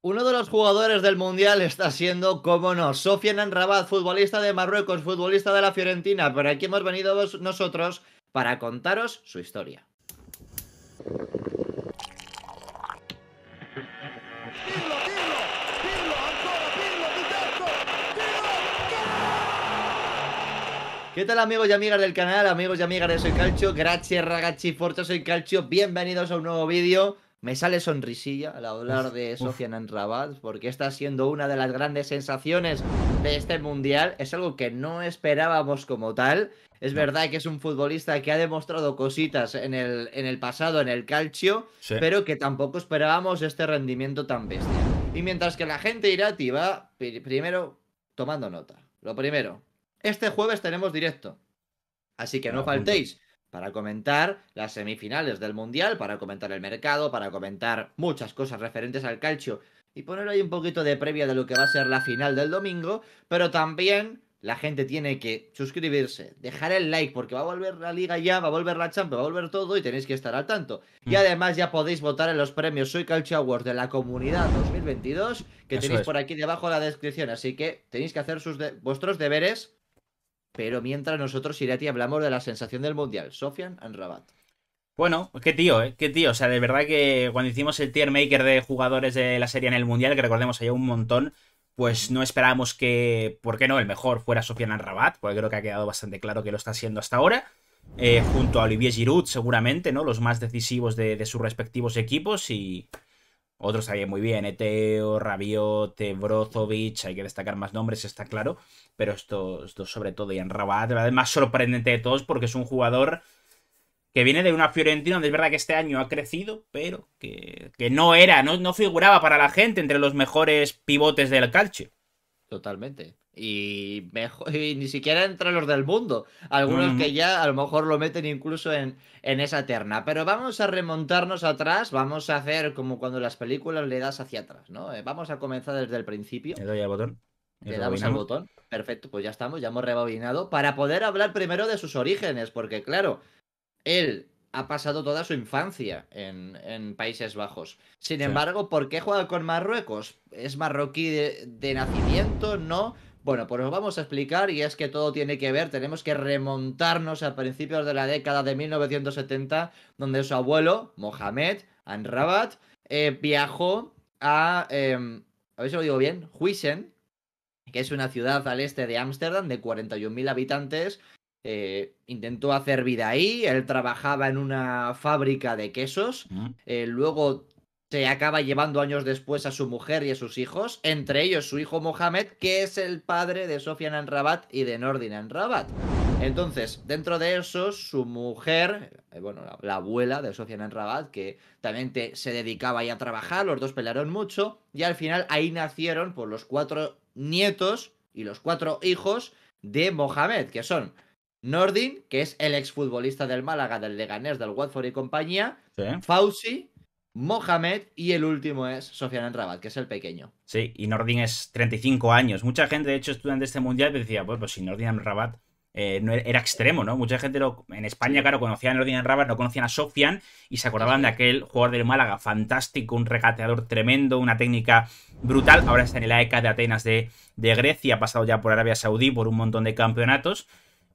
Uno de los jugadores del Mundial está siendo, cómo no, Sofian Amrabat, futbolista de Marruecos, futbolista de la Fiorentina, pero aquí hemos venido nosotros para contaros su historia. ¿Qué tal, amigos y amigas del canal, amigos y amigas de Soy Calcio? Grazie ragazzi, forza Soy Calcio, bienvenidos a un nuevo vídeo. Me sale sonrisilla al hablar de Sofian Amrabat porque está siendo una de las grandes sensaciones de este mundial. Es algo que no esperábamos como tal. Es verdad que es un futbolista que ha demostrado cositas en el pasado, en el calcio, Sí. pero que tampoco esperábamos este rendimiento tan bestia. Y mientras que la gente irati va primero tomando nota. Lo primero, este jueves tenemos directo, así que Me lo no apunto. faltéis para comentar las semifinales del Mundial, para comentar el mercado, para comentar muchas cosas referentes al calcio y poner ahí un poquito de previa de lo que va a ser la final del domingo, pero también la gente tiene que suscribirse, dejar el like porque va a volver la Liga ya, va a volver la Champions, va a volver todo y tenéis que estar al tanto. Y además ya podéis votar en los premios Soy Calcio Awards de la comunidad 2022 que Eso tenéis es. por aquí debajo en la descripción, así que tenéis que hacer vuestros deberes. Pero mientras nosotros, Irati, hablamos de la sensación del Mundial, Sofian Amrabat. Bueno, qué tío, ¿eh? Qué tío. O sea, de verdad que cuando hicimos el tier maker de jugadores de la serie en el Mundial, que recordemos había un montón, pues no esperábamos que, ¿por qué no?, el mejor fuera Sofian Amrabat, porque creo que ha quedado bastante claro que lo está siendo hasta ahora. Junto a Olivier Giroud, seguramente, ¿no? Los más decisivos de sus respectivos equipos y otros también muy bien. Eteo, Rabiot, Brozovic, hay que destacar más nombres, está claro. Pero estos dos sobre todo, y Amrabat, el más sorprendente de todos porque es un jugador que viene de una Fiorentina donde es verdad que este año ha crecido, pero que no era, no figuraba para la gente entre los mejores pivotes del calcio. Totalmente. Y, mejor, y ni siquiera entre los del mundo. No, no, Algunos que no. ya a lo mejor lo meten incluso en esa terna. Pero vamos a remontarnos atrás. Vamos a hacer como cuando las películas le das hacia atrás, ¿no? Vamos a comenzar desde el principio. Le doy al botón y Le damos al rebobinamos. botón. Perfecto, pues ya estamos, ya hemos rebobinado. Para poder hablar primero de sus orígenes. Porque, claro, él ha pasado toda su infancia en Países Bajos. Sin Sí. embargo, ¿por qué juega con Marruecos? ¿Es marroquí de nacimiento? ¿No? Bueno, pues os vamos a explicar y es que todo tiene que ver, tenemos que remontarnos a principios de la década de 1970, donde su abuelo, Mohamed Amrabat, viajó a ver si lo digo bien, Huizen, que es una ciudad al este de Ámsterdam de 41.000 habitantes. Intentó hacer vida ahí, él trabajaba en una fábrica de quesos, Mm. luego se acaba llevando años después a su mujer y a sus hijos, entre ellos su hijo Mohamed, que es el padre de Sofian Amrabat y de Nordin Amrabat. Entonces, dentro de eso, su mujer, bueno, la abuela de Sofian Amrabat, que también se dedicaba ahí a trabajar, los dos pelearon mucho, y al final ahí nacieron pues, los 4 nietos y los 4 hijos de Mohamed, que son Nordin, que es el exfutbolista del Málaga, del Leganés, del Watford y compañía, Sí. Fauzi, Mohamed y el último es Sofian Amrabat, que es el pequeño. Sí, y Nordin es 35 años. Mucha gente, de hecho, estudiante de este mundial decía, pues si Nordin Amrabat no era extremo, ¿no? Mucha gente en España, Sí, claro, conocían a Nordin Amrabat, no conocían a Sofian y se acordaban eso de es. aquel jugador del Málaga fantástico, un regateador tremendo, una técnica brutal. Ahora está en el AEK de Atenas de Grecia, ha pasado ya por Arabia Saudí por un montón de campeonatos.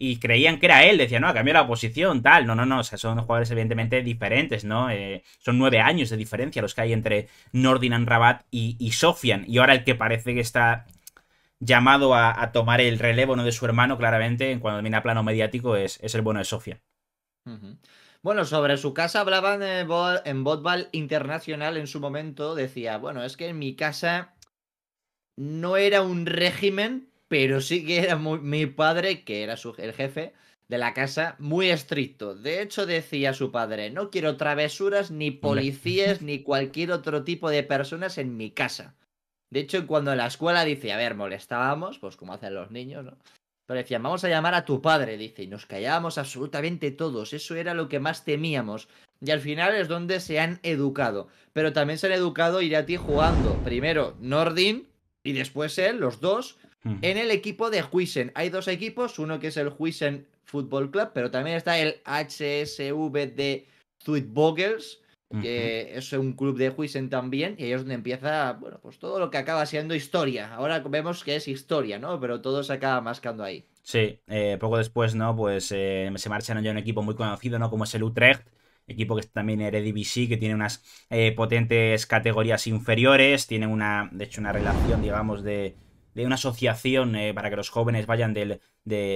Y creían que era él, decían, no, ha cambiado la posición, tal. No, no, no, o sea, son jugadores evidentemente diferentes, ¿no? Son 9 años de diferencia los que hay entre Nordin Amrabat y Sofian. Y ahora el que parece que está llamado a tomar el relevo, ¿no?, de su hermano, claramente, cuando viene a plano mediático, es el bueno de Sofian. Ujú. Bueno, sobre su casa hablaban en Fútbol Internacional en su momento. Decía, bueno, es que en mi casa no era un régimen, pero sí que era mi padre, que era el jefe de la casa, muy estricto. De hecho, decía su padre, no quiero travesuras, ni Hombre. policías, ni cualquier otro tipo de personas en mi casa. De hecho, cuando en la escuela dice, a ver, molestábamos, pues como hacen los niños, ¿no? Pero decían, vamos a llamar a tu padre, dice, y nos callábamos absolutamente todos. Eso era lo que más temíamos. Y al final es donde se han educado. Pero también se han educado Irati jugando. Primero Nordin y después él, los dos, en el equipo de Huizen. Hay dos equipos, uno que es el Huizen Football Club, pero también está el HSV de Zuidvogels, Ujú. que es un club de Huizen también, y ahí es donde empieza, bueno, pues todo lo que acaba siendo historia. Ahora vemos que es historia, ¿no? Pero todo se acaba mascando ahí. Sí, poco después, ¿no? Pues se marchan ya un equipo muy conocido, ¿no? Como es el Utrecht, equipo que está también en Eredivisie, que tiene unas potentes categorías inferiores, tiene de hecho, una relación, digamos, de una asociación para que los jóvenes vayan de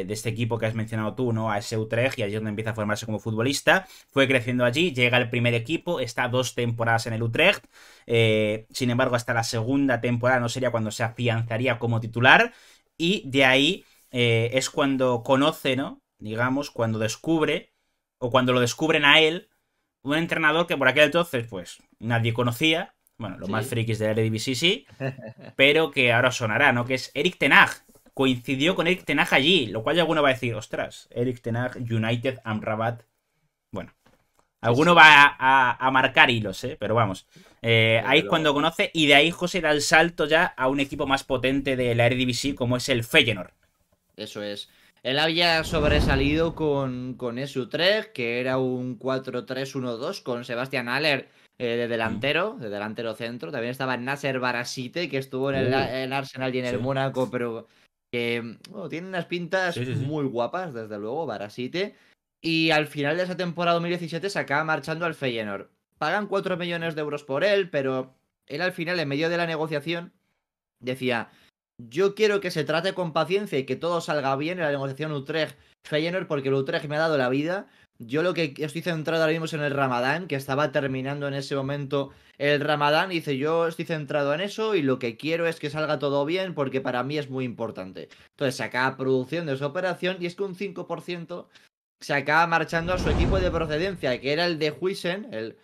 este equipo que has mencionado tú, ¿no? A ese Utrecht, y allí es donde empieza a formarse como futbolista. Fue creciendo allí, llega el primer equipo, está 2 temporadas en el Utrecht, sin embargo, hasta la segunda temporada no sería cuando se afianzaría como titular, y de ahí es cuando conoce, ¿no? Digamos, cuando descubre, o cuando lo descubren a él, un entrenador que por aquel entonces, pues, nadie conocía. Bueno, los más Sí. frikis de la Eredivisie sí, pero que ahora sonará, ¿no? Que es Erik ten Hag. Coincidió con Erik ten Hag allí, lo cual alguno va a decir, ostras, Erik ten Hag, United, Amrabat. Bueno, Sí, alguno sí, va a marcar hilos, ¿eh? Pero vamos. Ahí desde es cuando luego. conoce, y de ahí José da el salto ya a un equipo más potente de la Eredivisie, como es el Feyenoord. Eso es. Él había sobresalido con ese Utrecht, que era un 4-3-1-2 con Sebastián Haller Mm. de delantero centro. También estaba Nasser Barasite, que estuvo Uh, en Arsenal y en el sí, Mónaco, pero que bueno, tiene unas sí, pintas sí, sí. muy guapas, desde luego, Barasite. Y al final de esa temporada 2017 se acaba marchando al Feyenoord. Pagan 4 millones de euros por él, pero él al final, en medio de la negociación, decía, yo quiero que se trate con paciencia y que todo salga bien en la negociación Utrecht-Feyenoord porque el Utrecht me ha dado la vida. Yo lo que estoy centrado ahora mismo es en el Ramadán, que estaba terminando en ese momento el Ramadán. Y dice, yo estoy centrado en eso y lo que quiero es que salga todo bien porque para mí es muy importante. Entonces se acaba produciendo esa operación y es que un 5% se acaba marchando a su equipo de procedencia, que era el de Huisen, el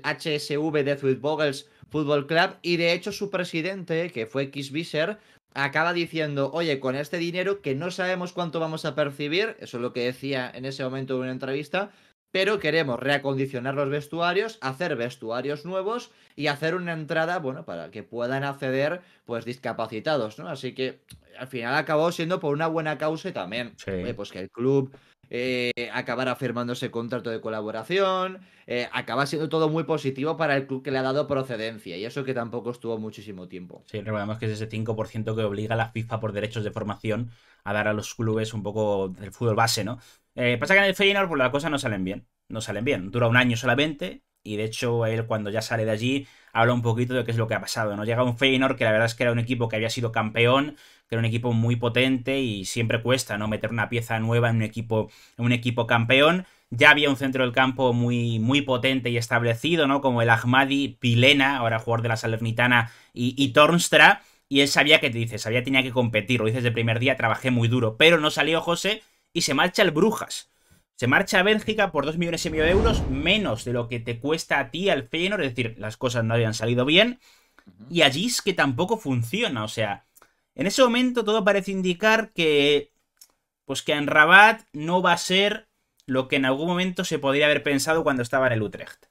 HSV de Zuidvogels Football Club, y de hecho su presidente, que fue Kisvisser, acaba diciendo, oye, con este dinero que no sabemos cuánto vamos a percibir, eso es lo que decía en ese momento en una entrevista, pero queremos reacondicionar los vestuarios, hacer vestuarios nuevos y hacer una entrada, bueno, para que puedan acceder, pues, discapacitados, ¿no? Así que al final acabó siendo por una buena causa y también, oye, Sí. pues que el club acabar firmando ese contrato de colaboración, acaba siendo todo muy positivo para el club que le ha dado procedencia y eso que tampoco estuvo muchísimo tiempo. Sí, recordemos que es ese 5% que obliga a la FIFA por derechos de formación a dar a los clubes un poco del fútbol base, ¿no? Pasa que en el Feyenoord pues las cosas no salen bien. No salen bien. Dura un año solamente. Y de hecho, él cuando ya sale de allí habla un poquito de qué es lo que ha pasado, ¿no? Llega un Feyenoord que la verdad es que era un equipo que había sido campeón, que era un equipo muy potente y siempre cuesta, ¿no? Meter una pieza nueva en un equipo campeón. Ya había un centro del campo muy, muy potente y establecido, ¿no? Como el Ahmadi Pilena, ahora jugador de la Salernitana, y Tornstra. Y él sabía que te dice, sabía que tenía que competir, lo dices desde el primer día, trabajé muy duro, pero no salió José y se marcha al Brujas. Se marcha a Bélgica por 2,5 millones de euros, menos de lo que te cuesta a ti al Feyenoord, es decir, las cosas no habían salido bien. Uh -huh. Y allí es que tampoco funciona, o sea, en ese momento todo parece indicar que, pues que en Rabat no va a ser lo que en algún momento se podría haber pensado cuando estaba en el Utrecht.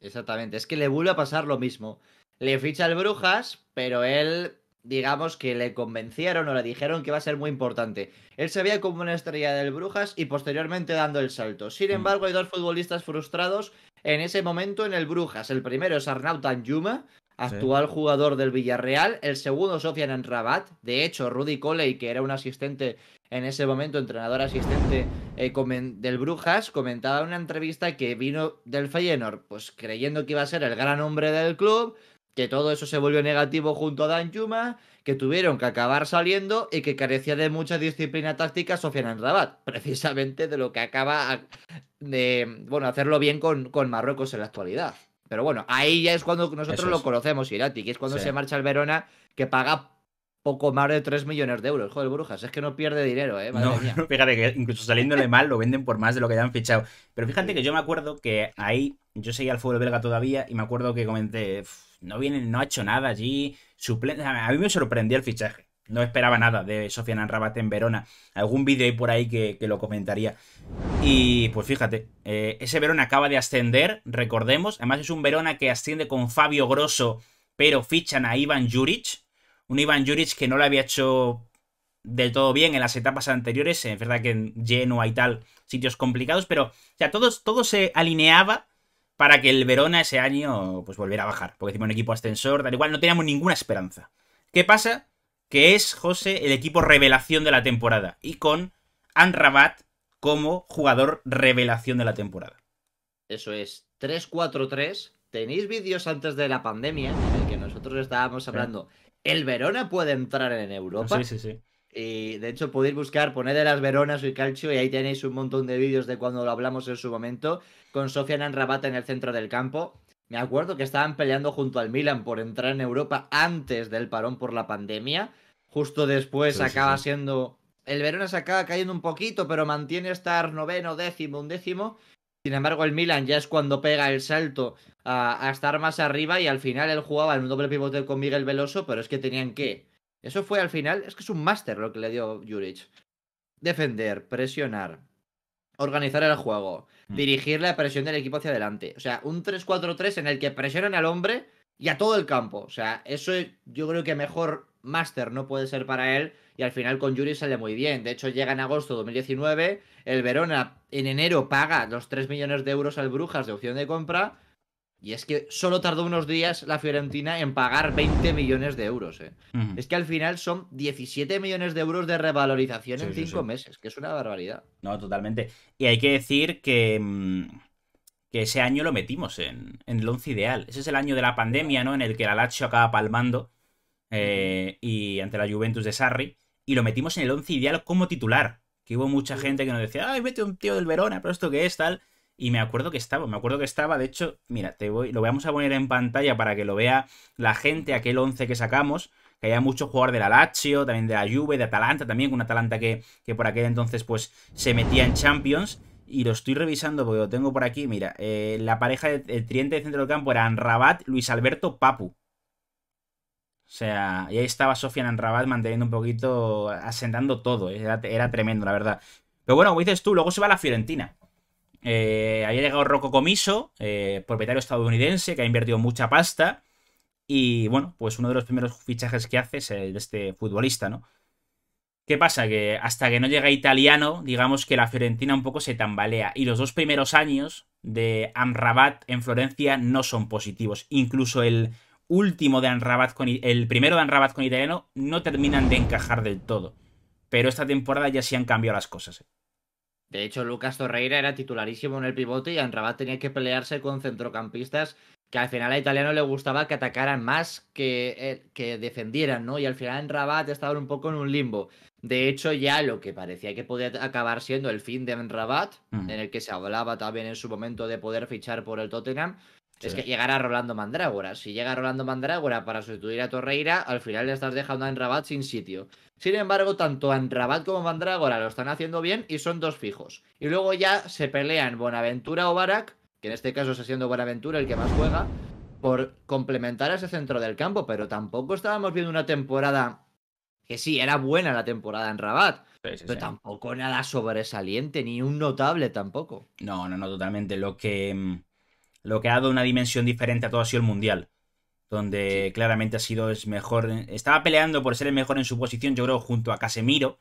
Exactamente, es que le vuelve a pasar lo mismo. Le ficha el Brujas, pero él, digamos que le convencieron o le dijeron que iba a ser muy importante. Él se veía como una estrella del Brujas y posteriormente dando el salto. Sin Mm, embargo, hay dos futbolistas frustrados en ese momento en el Brujas. El primero es Arnaut Danjuma, sí. actual jugador del Villarreal. El segundo, Sofian Amrabat. De hecho, Rudy Coley, que era un asistente en ese momento, entrenador asistente del Brujas, comentaba en una entrevista que vino del Feyenoord, pues creyendo que iba a ser el gran hombre del club, que todo eso se volvió negativo junto a Danjuma, que tuvieron que acabar saliendo y que carecía de mucha disciplina táctica Sofian Amrabat, precisamente de lo que acaba de, bueno, hacerlo bien con Marruecos en la actualidad. Pero bueno, ahí ya es cuando nosotros Eso lo es. conocemos, Irati, que es cuando Sí. se marcha el Verona, que paga poco más de 3 millones de euros. Joder, Brujas, es que no pierde dinero, No, madre mía. no, fíjate que incluso saliéndole mal lo venden por más de lo que ya han fichado. Pero fíjate que Sí. yo me acuerdo que ahí yo seguía al fútbol belga todavía y me acuerdo que comenté, no viene, no ha hecho nada allí. A mí me sorprendió el fichaje. No esperaba nada de Sofiane Amrabat en Verona. Algún vídeo hay por ahí que lo comentaría. Y pues fíjate, ese Verona acaba de ascender, recordemos. Además es un Verona que asciende con Fabio Grosso, pero fichan a Ivan Juric. Un Ivan Juric que no lo había hecho del todo bien en las etapas anteriores. Es verdad que en Genoa y tal, sitios complicados, pero o sea, todo se alineaba para que el Verona ese año pues volviera a bajar. Porque encima un equipo ascensor, tal igual, no teníamos ninguna esperanza. ¿Qué pasa? Que es, José, el equipo revelación de la temporada. Y con Amrabat como jugador revelación de la temporada. Eso es, 3-4-3. Tenéis vídeos antes de la pandemia en el que nosotros estábamos hablando. ¿El Verona puede entrar en Sí, Europa? sí, sí. Y de hecho podéis buscar, poned de las Veronas y Calcio y ahí tenéis un montón de vídeos de cuando lo hablamos en su momento, con Sofian Amrabat en el centro del campo. Me acuerdo que estaban peleando junto al Milan por entrar en Europa antes del parón por la pandemia. Justo después Sí, sí, sí. acaba siendo... El Verona se acaba cayendo un poquito, pero mantiene estar noveno, décimo, undécimo. Sin embargo, el Milan ya es cuando pega el salto a estar más arriba y al final él jugaba en un doble pivote con Miguel Veloso, pero es que tenían que... Eso fue al final, es que es un máster lo que le dio Juric. Defender, presionar, organizar el juego, dirigir la presión del equipo hacia adelante. O sea, un 3-4-3 en el que presionan al hombre y a todo el campo. O sea, eso yo creo que mejor máster no puede ser para él. Y al final con Juric sale muy bien. De hecho, llega en agosto de 2019. El Verona en enero paga los 3 millones de euros al Brujas de opción de compra. Y es que solo tardó unos días la Fiorentina en pagar 20 millones de euros. Es que al final son 17 millones de euros de revalorización Sí, en sí, 5 sí. meses, que es una barbaridad. No, totalmente. Y hay que decir que ese año lo metimos en el 11 ideal. Ese es el año de la pandemia, ¿no? En el que la Lazio acaba palmando y ante la Juventus de Sarri. Y lo metimos en el 11 ideal como titular. Que hubo mucha gente que nos decía, ay, mete un tío del Verona, pero ¿esto qué es? Tal. Y me acuerdo que estaba, de hecho, mira, lo vamos a poner en pantalla para que lo vea la gente, aquel 11 que sacamos, que había mucho jugador de la Lazio, también de la Juve, de Atalanta, también un Atalanta que por aquel entonces pues se metía en Champions, y lo estoy revisando porque lo tengo por aquí, mira, la pareja del tridente de centro del campo era Rabat, Luis Alberto, Papu. O sea, y ahí estaba Sofian Amrabat manteniendo un poquito, asentando todo, era tremendo, la verdad. Pero bueno, como dices tú, luego se va a la Fiorentina. Había llegado Rocco Comiso, propietario estadounidense, que ha invertido mucha pasta. Y bueno, pues uno de los primeros fichajes que hace es el de este futbolista, ¿no? ¿Qué pasa? Que hasta que no llega italiano, digamos que la Fiorentina un poco se tambalea. Y los 2 primeros años de Amrabat en Florencia no son positivos. Incluso el último de Amrabat el primero de Amrabat con italiano no terminan de encajar del todo. Pero esta temporada ya sí han cambiado las cosas. De hecho, Lucas Torreira era titularísimo en el pivote y Amrabat tenía que pelearse con centrocampistas que al final a Italiano le gustaba que atacaran más que defendieran, ¿no? Y al final Amrabat estaba un poco en un limbo. De hecho, ya lo que parecía que podía acabar siendo el fin de Amrabat, en el que se hablaba también en su momento de poder fichar por el Tottenham, Sí. es que llegara Rolando Mandrágora. Si llega Rolando Mandrágora para sustituir a Torreira, al final le estás dejando a Amrabat sin sitio. Sin embargo, tanto Amrabat como Mandrágora lo están haciendo bien y son dos fijos. Y luego ya se pelean Bonaventura o Barak, que en este caso está siendo Bonaventura el que más juega, por complementar a ese centro del campo. Pero tampoco estábamos viendo una temporada que sí, era buena la temporada en Rabat, Sí, sí, pero sí. tampoco nada sobresaliente, ni un notable tampoco. No, no, no, totalmente. Lo que ha dado una dimensión diferente a todo ha sido el Mundial. Donde Sí, claramente es mejor. Estaba peleando por ser el mejor en su posición, yo creo, junto a Casemiro.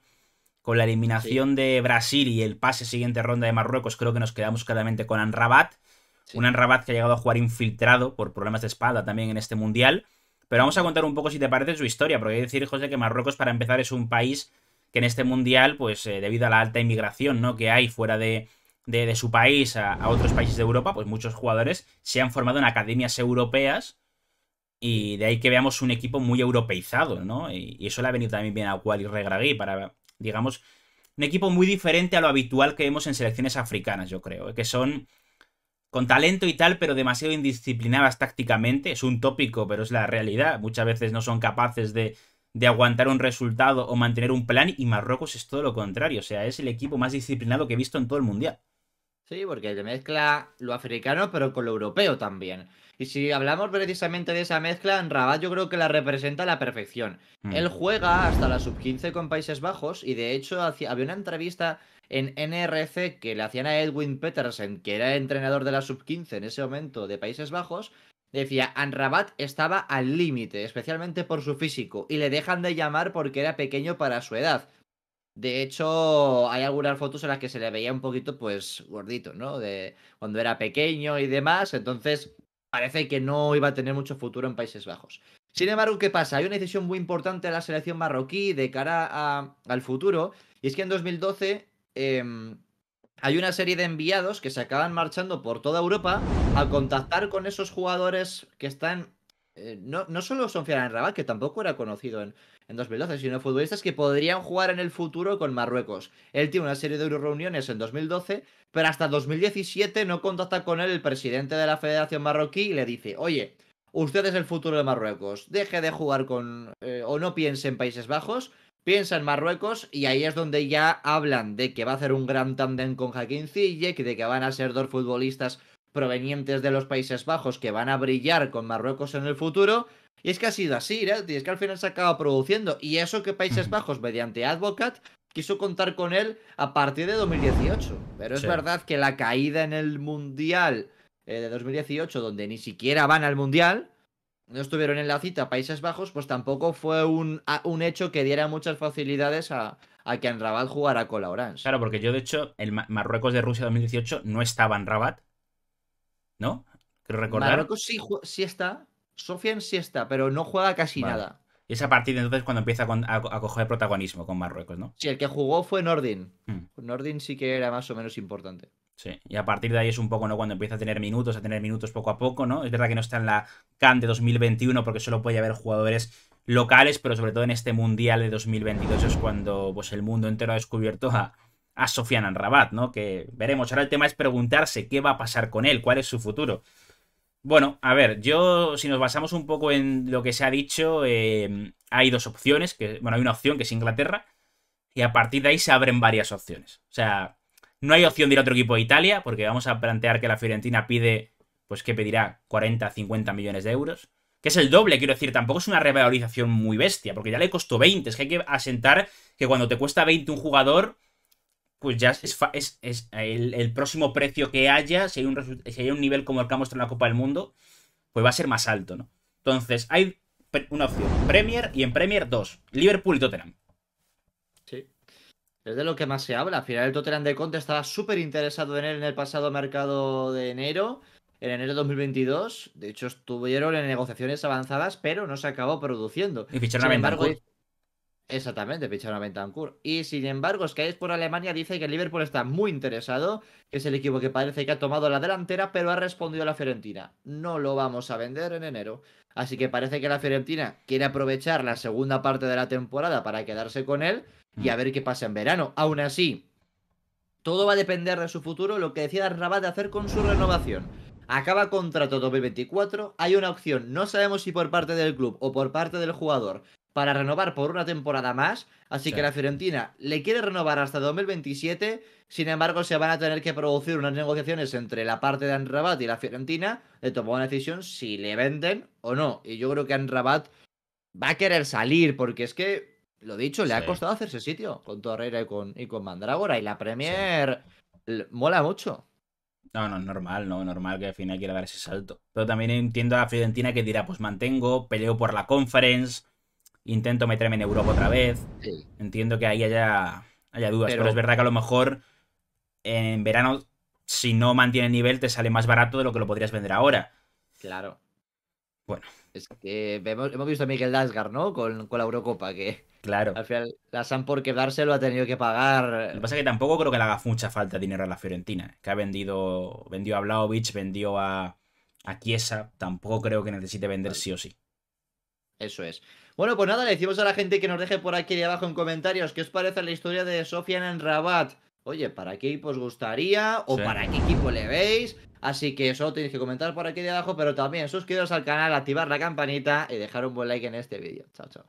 Con la sí, eliminación de Brasil y el pase siguiente ronda de Marruecos, creo que nos quedamos claramente con Amrabat. Un sí. Amrabat que ha llegado a jugar infiltrado por problemas de espalda también en este mundial. Pero vamos a contar un poco, si te parece, su historia, porque hay que decir, José, que Marruecos, para empezar, es un país que en este mundial, pues debido a la alta inmigración, ¿no?, que hay fuera de su país a otros países de Europa, pues muchos jugadores se han formado en academias europeas, y de ahí que veamos un equipo muy europeizado, ¿no? Y eso le ha venido también bien a Wally Regragui para, digamos, un equipo muy diferente a lo habitual que vemos en selecciones africanas, yo creo, que son con talento y tal, pero demasiado indisciplinadas tácticamente. Es un tópico, pero es la realidad. Muchas veces no son capaces de aguantar un resultado o mantener un plan, y Marruecos es todo lo contrario. O sea, es el equipo más disciplinado que he visto en todo el mundial. Sí, porque te mezcla lo africano pero con lo europeo también. Y si hablamos precisamente de esa mezcla, en Rabat yo creo que la representa a la perfección. Mm. Él juega hasta la sub-15 con Países Bajos y de hecho había una entrevista en NRC que le hacían a Edwin Petersen, que era entrenador de la sub-15 en ese momento de Países Bajos. Decía, Amrabat estaba al límite, especialmente por su físico, y le dejan de llamar porque era pequeño para su edad. De hecho, hay algunas fotos en las que se le veía un poquito, pues, gordito, ¿no? De cuando era pequeño y demás. Entonces, parece que no iba a tener mucho futuro en Países Bajos. Sin embargo, ¿qué pasa? Hay una decisión muy importante de la selección marroquí de cara al futuro. Y es que en 2012 hay una serie de enviados que se acaban marchando por toda Europa al contactar con esos jugadores que están. No solo Sofiane Rabat, que tampoco era conocido en 2012, sino futbolistas que podrían jugar en el futuro con Marruecos. Él tiene una serie de reuniones en 2012, pero hasta 2017 no contacta con él el presidente de la Federación Marroquí y le dice: oye, usted es el futuro de Marruecos, deje de jugar con. O no piense en Países Bajos, piensa en Marruecos. Y ahí es donde ya hablan de que va a hacer un gran tándem con Hakim Ziyech, de que van a ser dos futbolistas provenientes de los Países Bajos que van a brillar con Marruecos en el futuro. Y es que ha sido así, ¿eh? Y es que al final se acaba produciendo. Y eso que Países Bajos, mediante Advocat, quiso contar con él a partir de 2018. Pero es verdad que la caída en el Mundial de 2018, donde ni siquiera van al Mundial, no estuvieron en la cita Países Bajos, pues tampoco fue un hecho que diera muchas facilidades a que en Rabat jugara con la Orange. Claro, porque yo, de hecho, el Marruecos de Rusia 2018 no estaba en Rabat, ¿no? Creo recordar. Marruecos sí está. Sofiane sí está, pero no juega casi nada. Y es a partir de entonces cuando empieza a coger protagonismo con Marruecos, ¿no? Sí, el que jugó fue Nordin. Nordin sí que era más o menos importante. Sí, y a partir de ahí es un poco, ¿no? Cuando empieza a tener minutos poco a poco, ¿no? Es verdad que no está en la CAN de 2021 porque solo puede haber jugadores locales, pero sobre todo en este Mundial de 2022 es cuando pues, el mundo entero ha descubierto a Sofiane Rabat, ¿no? Que veremos. Ahora el tema es preguntarse qué va a pasar con él, cuál es su futuro. Bueno, a ver, si nos basamos un poco en lo que se ha dicho, hay dos opciones, hay una opción que es Inglaterra, y a partir de ahí se abren varias opciones. O sea, no hay opción de ir a otro equipo de Italia, porque vamos a plantear que la Fiorentina pide, pues que pedirá 40, 50 millones de euros, que es el doble, quiero decir, tampoco es una revalorización muy bestia, porque ya le costó 20, es que hay que asentar que cuando te cuesta 20 un jugador, pues ya es el próximo precio que haya, si hay un nivel como el que ha mostrado en la Copa del Mundo, pues va a ser más alto, ¿no? Entonces, hay una opción, Premier, y en Premier dos, Liverpool y Tottenham. Sí. Es de lo que más se habla. Al final el Tottenham de Conte estaba súper interesado en él en el pasado mercado de enero, en enero de 2022. De hecho, estuvieron en negociaciones avanzadas, pero no se acabó produciendo. Y ficharon a Bentancur. Exactamente, ficharon a Bentancur. Y sin embargo, Sky por Alemania dice que el Liverpool está muy interesado, que es el equipo que parece que ha tomado la delantera, pero ha respondido a la Fiorentina: no lo vamos a vender en enero. Así que parece que la Fiorentina quiere aprovechar la segunda parte de la temporada para quedarse con él y a ver qué pasa en verano. Aún así, todo va a depender de su futuro, lo que decía Rabat de hacer con su renovación. Acaba contrato 2024, hay una opción, no sabemos si por parte del club o por parte del jugador, para renovar por una temporada más, así que la Fiorentina le quiere renovar hasta 2027, sin embargo se van a tener que producir unas negociaciones entre la parte de Amrabat y la Fiorentina de tomar una decisión si le venden o no. Y yo creo que Amrabat va a querer salir, porque es que, lo dicho, le ha costado hacerse sitio con Torreira y con Mandrágora, y la Premier mola mucho. No, normal que al final quiera dar ese salto. Pero también entiendo a la Fiorentina que dirá, pues mantengo, peleo por la Conference, intento meterme en Europa otra vez. Sí. Entiendo que ahí haya dudas, pero es verdad que a lo mejor en verano, si no mantiene nivel, te sale más barato de lo que lo podrías vender ahora. Claro. Bueno. Es que hemos visto a Miguel Dasgar, ¿no? Con la Eurocopa, que claro. Al final la Sam por quedarse lo ha tenido que pagar. Lo que pasa es que tampoco creo que le haga mucha falta dinero a la Fiorentina, que vendió a Vlahovic, vendió a Chiesa, tampoco creo que necesite vender sí o sí. Eso es. Bueno, pues nada, le decimos a la gente que nos deje por aquí abajo en comentarios qué os parece la historia de Sofiane Rabat. Oye, ¿para qué equipo os gustaría? ¿O para qué equipo le veis? Así que solo tenéis que comentar por aquí abajo, pero también suscribiros al canal, activar la campanita y dejar un buen like en este vídeo. Chao, chao.